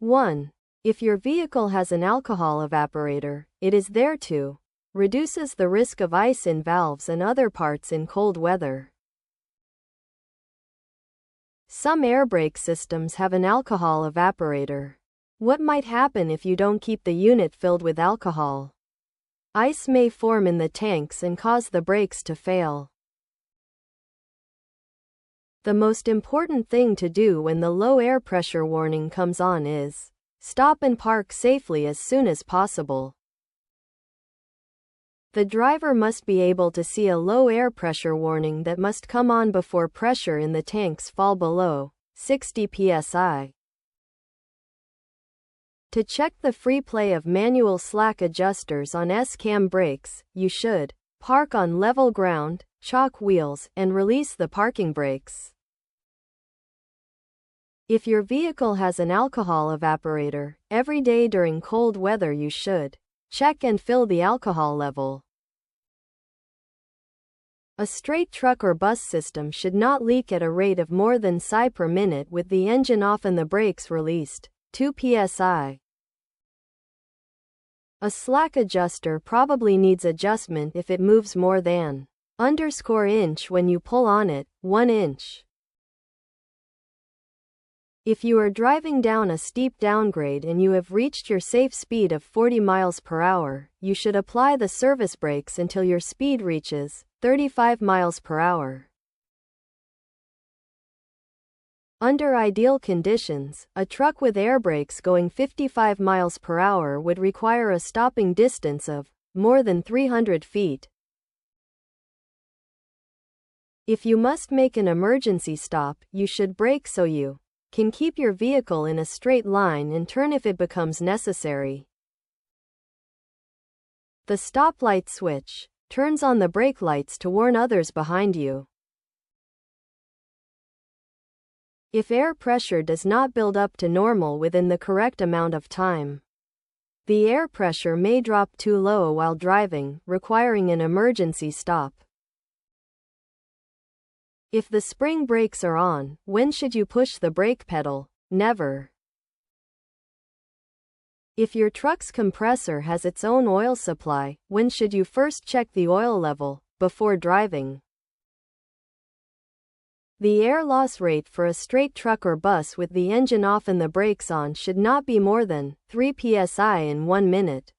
1. If your vehicle has an alcohol evaporator, it is there to reduces the risk of ice in valves and other parts in cold weather. Some air brake systems have an alcohol evaporator. What might happen if you don't keep the unit filled with alcohol? Ice may form in the tanks and cause the brakes to fail. The most important thing to do when the low air pressure warning comes on is stop and park safely as soon as possible. The driver must be able to see a low air pressure warning that must come on before pressure in the tanks fall below 60 psi. To check the free play of manual slack adjusters on S-cam brakes, you should park on level ground, chalk wheels, and release the parking brakes. If your vehicle has an alcohol evaporator, every day during cold weather you should check and fill the alcohol level. A straight truck or bus system should not leak at a rate of more than psi per minute with the engine off and the brakes released, 2 psi. A slack adjuster probably needs adjustment if it moves more than _inch when you pull on it, 1 inch. If you are driving down a steep downgrade and you have reached your safe speed of 40 miles per hour, you should apply the service brakes until your speed reaches 35 miles per hour. Under ideal conditions, a truck with air brakes going 55 miles per hour would require a stopping distance of more than 300 feet. If you must make an emergency stop, you should brake so you can keep your vehicle in a straight line and turn if it becomes necessary. The stoplight switch turns on the brake lights to warn others behind you. If air pressure does not build up to normal within the correct amount of time, the air pressure may drop too low while driving, requiring an emergency stop. If the spring brakes are on, when should you push the brake pedal? Never. If your truck's compressor has its own oil supply, when should you first check the oil level before driving? The air loss rate for a straight truck or bus with the engine off and the brakes on should not be more than 3 psi in 1 minute.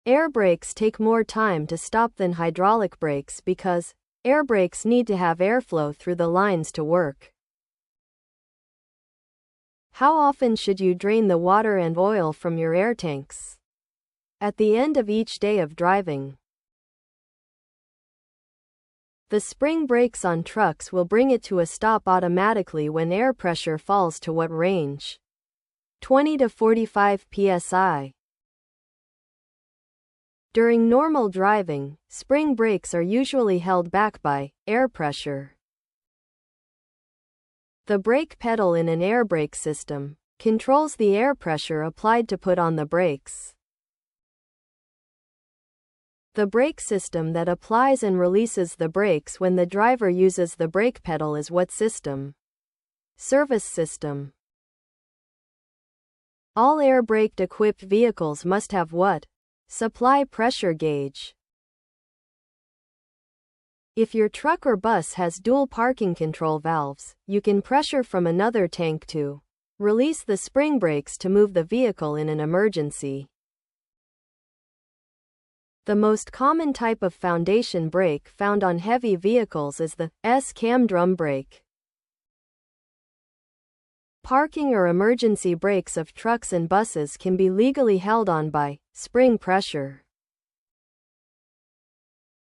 Air brakes take more time to stop than hydraulic brakes because air brakes need to have airflow through the lines to work. How often should you drain the water and oil from your air tanks? At the end of each day of driving. The spring brakes on trucks will bring it to a stop automatically when air pressure falls to what range? 20 to 45 psi. During normal driving, spring brakes are usually held back by air pressure. The brake pedal in an air brake system controls the air pressure applied to put on the brakes. The brake system that applies and releases the brakes when the driver uses the brake pedal is what system? Service system. All air brake equipped vehicles must have what? Supply pressure gauge. If your truck or bus has dual parking control valves, you can pressure from another tank to release the spring brakes to move the vehicle in an emergency. The most common type of foundation brake found on heavy vehicles is the S-cam drum brake. Parking or emergency brakes of trucks and buses can be legally held on by spring pressure.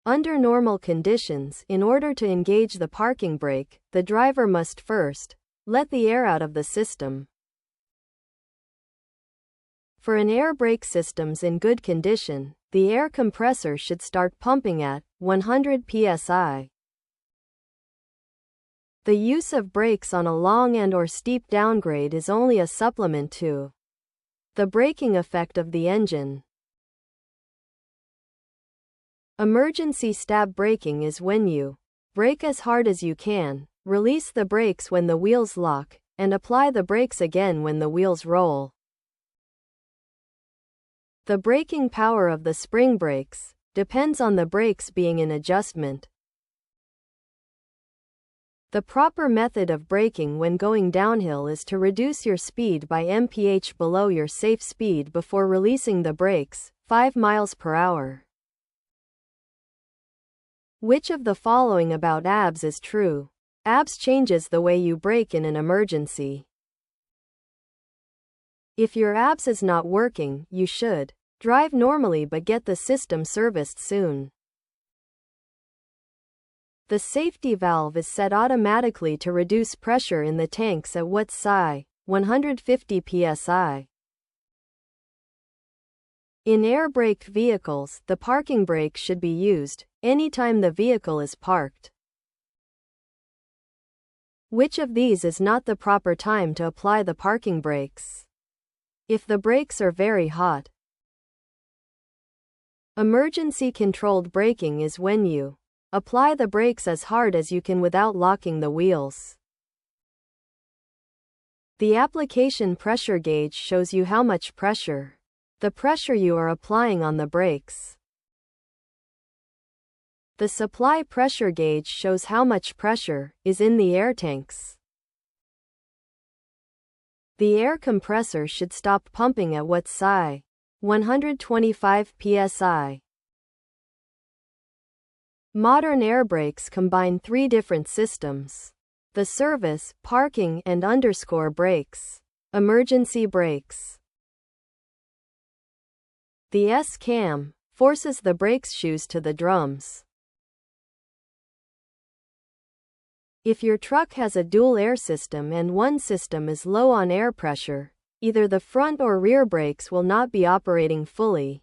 Under normal conditions, in order to engage the parking brake, the driver must first let the air out of the system. For an air brake systems in good condition, the air compressor should start pumping at 100 psi. The use of brakes on a long and/or steep downgrade is only a supplement to the braking effect of the engine. Emergency stab braking is when you brake as hard as you can, release the brakes when the wheels lock, and apply the brakes again when the wheels roll. The braking power of the spring brakes depends on the brakes being in adjustment. The proper method of braking when going downhill is to reduce your speed by mph below your safe speed before releasing the brakes, 5 miles per hour. Which of the following about ABS is true? ABS changes the way you brake in an emergency. If your ABS is not working, you should drive normally but get the system serviced soon. The safety valve is set automatically to reduce pressure in the tanks at what psi? 150 psi. In air-braked vehicles, the parking brake should be used anytime the vehicle is parked. Which of these is not the proper time to apply the parking brakes? If the brakes are very hot. Emergency controlled braking is when you apply the brakes as hard as you can without locking the wheels. The application pressure gauge shows you how much pressure, the pressure you are applying on the brakes. The supply pressure gauge shows how much pressure is in the air tanks. The air compressor should stop pumping at what psi? 125 psi. Modern air brakes combine 3 different systems: the service, parking, and underscore brakes. Emergency brakes. The S-cam forces the brakes shoes to the drums. If your truck has a dual air system and one system is low on air pressure, either the front or rear brakes will not be operating fully.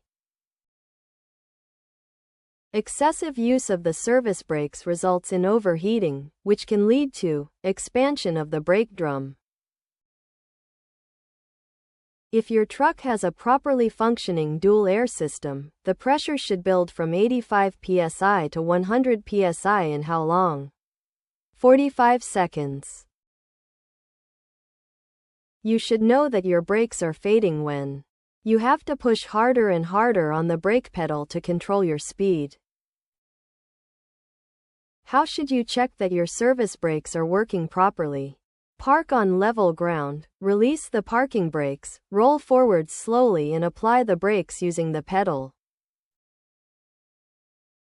Excessive use of the service brakes results in overheating, which can lead to expansion of the brake drum. If your truck has a properly functioning dual air system, the pressure should build from 85 psi to 100 psi in how long? 45 seconds. You should know that your brakes are fading when you have to push harder and harder on the brake pedal to control your speed. How should you check that your service brakes are working properly? Park on level ground, release the parking brakes, roll forward slowly and apply the brakes using the pedal.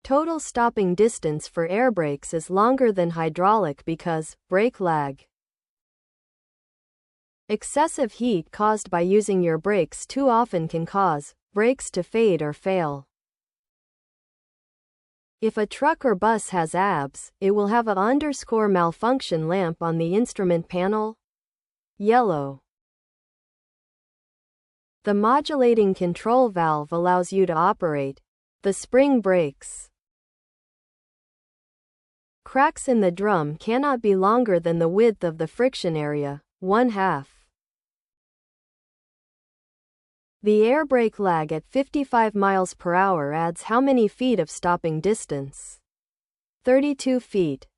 Total stopping distance for air brakes is longer than hydraulic because brake lag. Excessive heat caused by using your brakes too often can cause brakes to fade or fail. If a truck or bus has ABS, it will have a underscore malfunction lamp on the instrument panel. Yellow. The modulating control valve allows you to operate the spring brakes. Cracks in the drum cannot be longer than the width of the friction area, 1/2. The air brake lag at 55 miles per hour adds how many feet of stopping distance? 32 feet.